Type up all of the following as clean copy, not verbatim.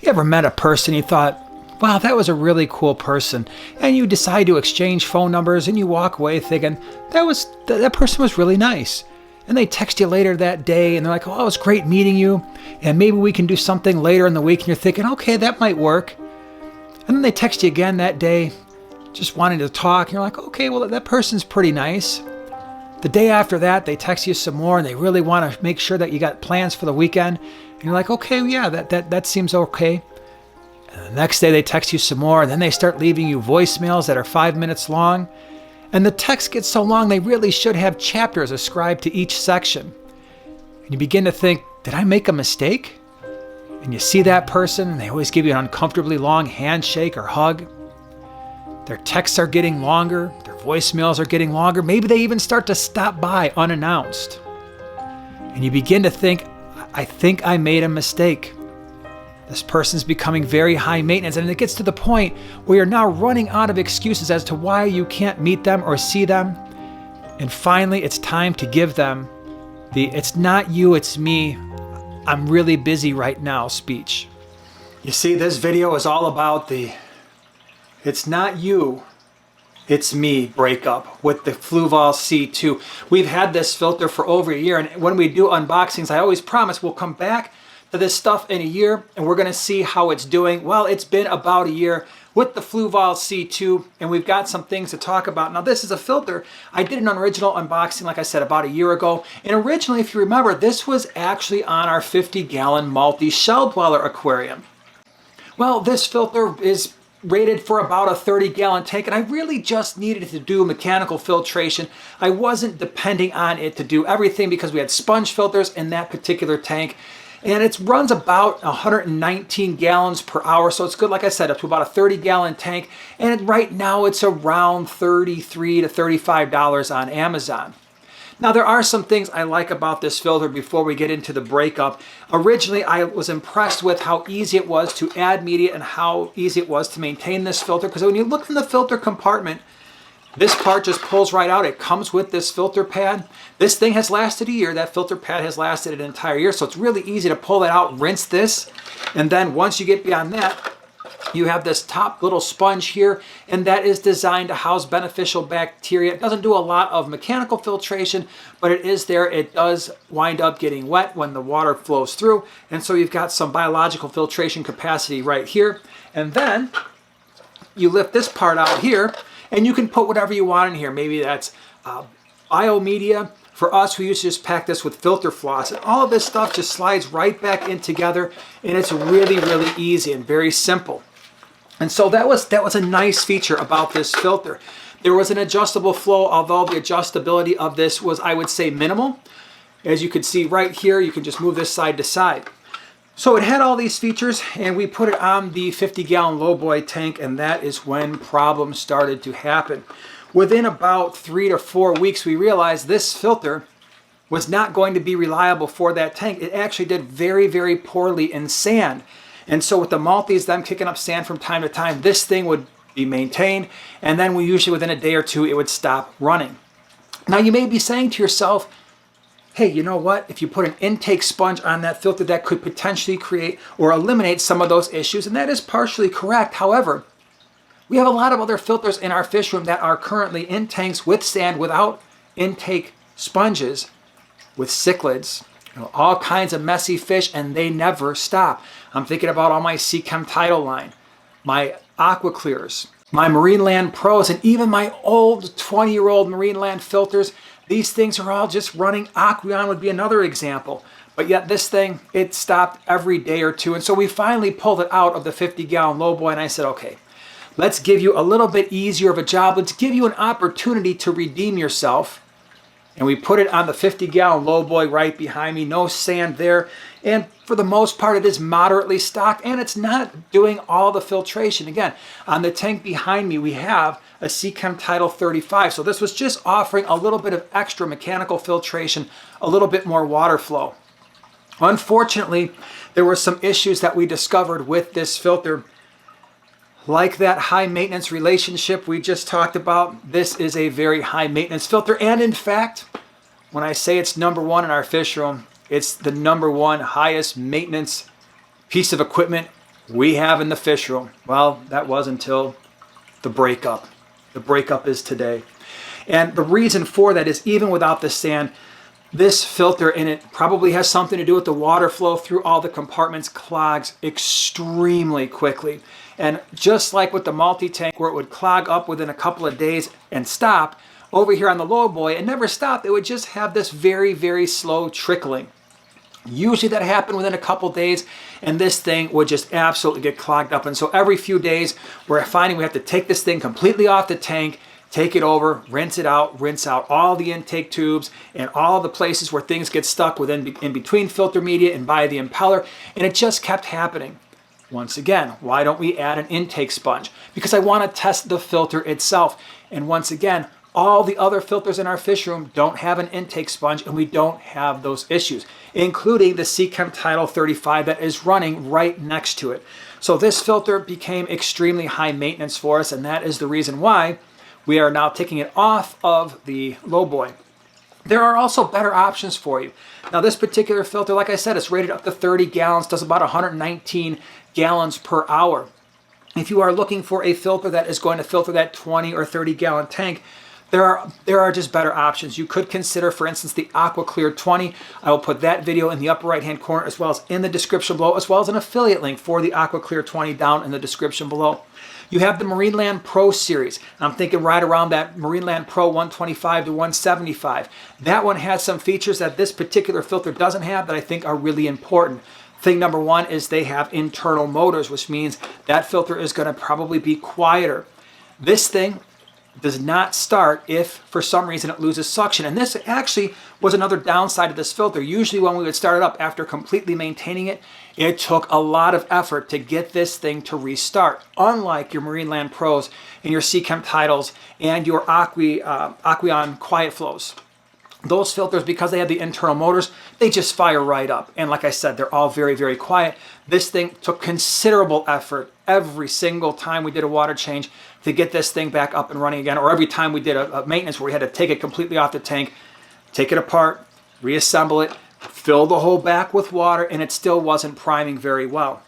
You ever met a person you thought, wow, that was a really cool person, and you decide to exchange phone numbers and you walk away thinking, that person was really nice. And they text you later that day and they're like, oh, it was great meeting you, and maybe we can do something later in the week, and you're thinking, okay, that might work. And then they text you again that day, just wanting to talk, and you're like, okay, well, that person's pretty nice. The day after that, they text you some more and they really want to make sure that you got plans for the weekend. And you're like, okay, yeah, that seems okay. And the next day they text you some more, and then they start leaving you voicemails that are 5 minutes long. And the text gets so long they really should have chapters ascribed to each section. And you begin to think, did I make a mistake? And you see that person and they always give you an uncomfortably long handshake or hug. Their texts are getting longer, their voicemails are getting longer. Maybe they even start to stop by unannounced. And you begin to think, I think I made a mistake. This person's becoming very high maintenance, and it gets to the point where you're now running out of excuses as to why you can't meet them or see them. And finally, it's time to give them the "it's not you, it's me, I'm really busy right now" speech. You see, this video is all about the "it's not you, it's me" breakup with the Fluval C2. We've had this filter for over a year, and when we do unboxings, I always promise we'll come back to this stuff in a year and we're gonna see how it's doing. Well, it's been about a year with the Fluval C2, and we've got some things to talk about. Now, this is a filter. I did an original unboxing, like I said, about a year ago. And originally, if you remember, this was actually on our 50-gallon multi-shell dweller aquarium. Well, this filter is rated for about a 30-gallon tank, and I really just needed to do mechanical filtration. I wasn't depending on it to do everything because we had sponge filters in that particular tank. And it runs about 119 gallons per hour, so it's good, like I said, up to about a 30-gallon tank. And right now it's around $33 to $35 on Amazon. Now, there are some things I like about this filter before we get into the breakup. Originally, I was impressed with how easy it was to add media and how easy it was to maintain this filter, because when you look in the filter compartment, this part just pulls right out. It comes with this filter pad. This thing has lasted a year. That filter pad has lasted an entire year. So it's really easy to pull that out, rinse this. And then once you get beyond that, you have this top little sponge here, and that is designed to house beneficial bacteria. It doesn't do a lot of mechanical filtration, but it is there. It does wind up getting wet when the water flows through. And so you've got some biological filtration capacity right here. And then you lift this part out here, and you can put whatever you want in here. Maybe that's biomedia. For us, we used to just pack this with filter floss. And all of this stuff just slides right back in together. And it's really, really easy and very simple. And so that was a nice feature about this filter. There was an adjustable flow, although the adjustability of this was, I would say, minimal. As you can see right here, you can just move this side to side. So it had all these features, and we put it on the 50-gallon lowboy tank, and that is when problems started to happen. Within about 3 to 4 weeks, we realized this filter was not going to be reliable for that tank. It actually did very, very poorly in sand. And so with the multis, them kicking up sand from time to time, this thing would be maintained, and then we usually within a day or two, it would stop running. Now you may be saying to yourself, hey, you know what? If you put an intake sponge on that filter, that could potentially create or eliminate some of those issues, and that is partially correct. However, we have a lot of other filters in our fish room that are currently in tanks with sand without intake sponges, with cichlids, all kinds of messy fish, and they never stop. I'm thinking about all my Seachem Tidal line, my Aqua Clears, my Marine Land Pros, and even my old 20-year-old Marine Land filters. These things are all just running. Aquarium would be another example. But yet this thing, it stopped every day or two. And so we finally pulled it out of the 50-gallon lowboy, and I said, okay, let's give you a little bit easier of a job. Let's give you an opportunity to redeem yourself. And we put it on the 50-gallon lowboy right behind me. No sand there. And for the most part, it is moderately stocked, and it's not doing all the filtration. Again, on the tank behind me, we have a Seachem Tidal 35. So this was just offering a little bit of extra mechanical filtration, a little bit more water flow. Unfortunately, there were some issues that we discovered with this filter. Like that high maintenance relationship we just talked about, this is a very high maintenance filter. And in fact, when I say it's number one in our fish room, it's the number one highest maintenance piece of equipment we have in the fish room? Well, that was until the breakup. The breakup is today. And the reason for that is even without the sand, this filter in it probably has something to do with the water flow through all the compartments clogs extremely quickly. And just like with the multi-tank where it would clog up within a couple of days and stop, over here on the low boy, it never stopped. It would just have this very, very slow trickling. Usually that happened within a couple days, and this thing would just absolutely get clogged up. And so every few days, we're finding we have to take this thing completely off the tank, take it over, rinse it out, rinse out all the intake tubes and all the places where things get stuck in between filter media and by the impeller. And it just kept happening. Once again, why don't we add an intake sponge? Because I want to test the filter itself. And once again, all the other filters in our fish room don't have an intake sponge, and we don't have those issues, including the Seachem Tidal 35 that is running right next to it. So this filter became extremely high maintenance for us, and that is the reason why we are now taking it off of the low boy. There are also better options for you. Now this particular filter, like I said, it's rated up to 30 gallons, does about 119 gallons per hour. If you are looking for a filter that is going to filter that 20 or 30 gallon tank, there are just better options. You could consider, for instance, the AquaClear 20. I will put that video in the upper right-hand corner as well as in the description below, as well as an affiliate link for the AquaClear 20 down in the description below. You have the Marineland Pro series. I'm thinking right around that Marineland Pro 125 to 175. That one has some features that this particular filter doesn't have that I think are really important. Thing number one is they have internal motors, which means that filter is going to probably be quieter. This thing does not start if for some reason it loses suction. And this actually was another downside of this filter. Usually when we would start it up after completely maintaining it, it took a lot of effort to get this thing to restart. Unlike your Marineland Pros and your Seachem Tidals and your Aquion Quiet Flows. Those filters, because they have the internal motors, they just fire right up. And like I said, they're all very, very quiet. This thing took considerable effort every single time we did a water change to get this thing back up and running again, or every time we did a maintenance where we had to take it completely off the tank, take it apart, reassemble it, fill the hole back with water, and it still wasn't priming very well.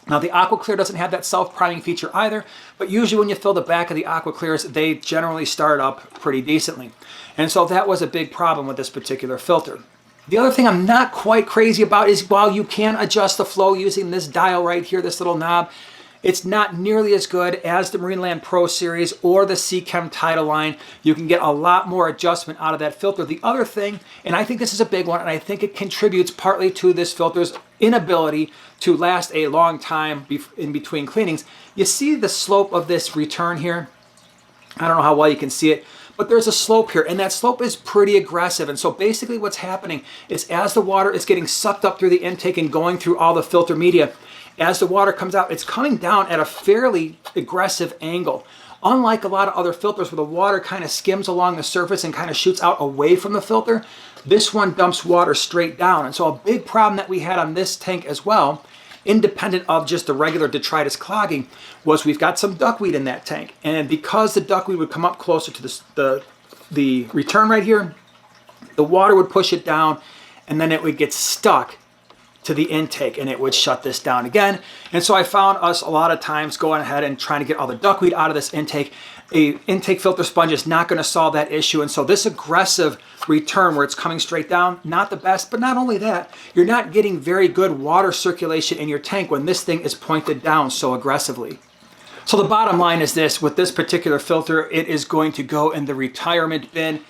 Now the AquaClear doesn't have that self-priming feature either, but usually when you fill the back of the AquaClears, they generally start up pretty decently. And so that was a big problem with this particular filter. The other thing I'm not quite crazy about is while you can adjust the flow using this dial right here, this little knob, it's not nearly as good as the Marineland Pro series or the Seachem Tidal line. You can get a lot more adjustment out of that filter. The other thing, and I think this is a big one, and I think it contributes partly to this filter's inability to last a long time in between cleanings. You see the slope of this return here? I don't know how well you can see it, but there's a slope here, and that slope is pretty aggressive. And so basically what's happening is as the water is getting sucked up through the intake and going through all the filter media, as the water comes out, it's coming down at a fairly aggressive angle. Unlike a lot of other filters where the water kind of skims along the surface and kind of shoots out away from the filter, this one dumps water straight down. And so a big problem that we had on this tank as well, independent of just the regular detritus clogging, was we've got some duckweed in that tank. And because the duckweed would come up closer to the return right here, the water would push it down and then it would get stuck to the intake and it would shut this down again. And so I found us a lot of times going ahead and trying to get all the duckweed out of this intake. A intake filter sponge is not going to solve that issue. And so this aggressive return where it's coming straight down, not the best, but not only that, you're not getting very good water circulation in your tank when this thing is pointed down so aggressively. So the bottom line is this: with this particular filter, it is going to go in the retirement bin.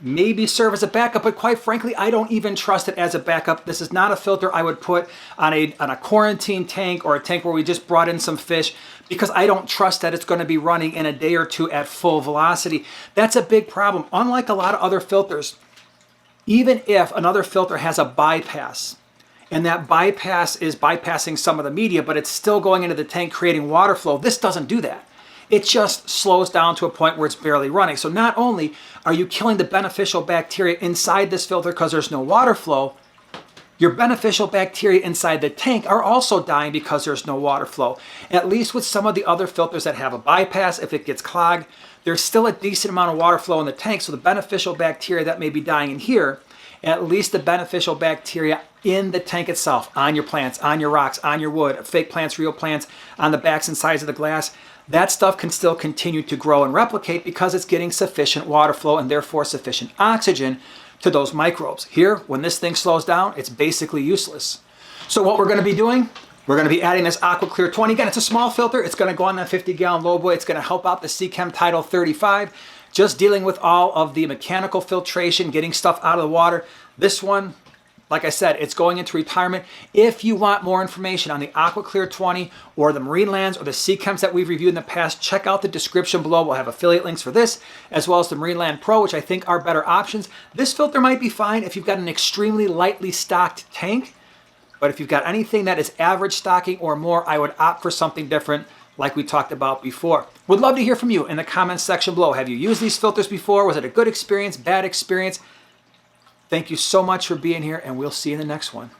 Maybe serve as a backup, but quite frankly, I don't even trust it as a backup. This is not a filter I would put on a quarantine tank or a tank where we just brought in some fish, because I don't trust that it's going to be running in a day or two at full velocity. That's a big problem. Unlike a lot of other filters, even if another filter has a bypass, and that bypass is bypassing some of the media, but it's still going into the tank creating water flow, this doesn't do that. It just slows down to a point where it's barely running. So not only are you killing the beneficial bacteria inside this filter because there's no water flow, your beneficial bacteria inside the tank are also dying because there's no water flow. At least with some of the other filters that have a bypass, if it gets clogged, there's still a decent amount of water flow in the tank, so the beneficial bacteria that may be dying in here at least the beneficial bacteria in the tank itself, on your plants, on your rocks, on your wood, fake plants, real plants, on the backs and sides of the glass, that stuff can still continue to grow and replicate because it's getting sufficient water flow and therefore sufficient oxygen to those microbes. Here, when this thing slows down, it's basically useless. So what we're going to be doing, we're going to be adding this AquaClear 20. Again, it's a small filter. It's going to go on that 50-gallon low boy. It's going to help out the Seachem Tidal 35, just dealing with all of the mechanical filtration, getting stuff out of the water. This one, like I said, it's going into retirement. If you want more information on the AquaClear 20 or the Marine Lands or the Seachems that we've reviewed in the past, check out the description below. We'll have affiliate links for this, as well as the Marine Land Pro, which I think are better options. This filter might be fine if you've got an extremely lightly stocked tank, but if you've got anything that is average stocking or more, I would opt for something different like we talked about before. Would love to hear from you in the comments section below. Have you used these filters before? Was it a good experience, bad experience? Thank you so much for being here, and we'll see you in the next one.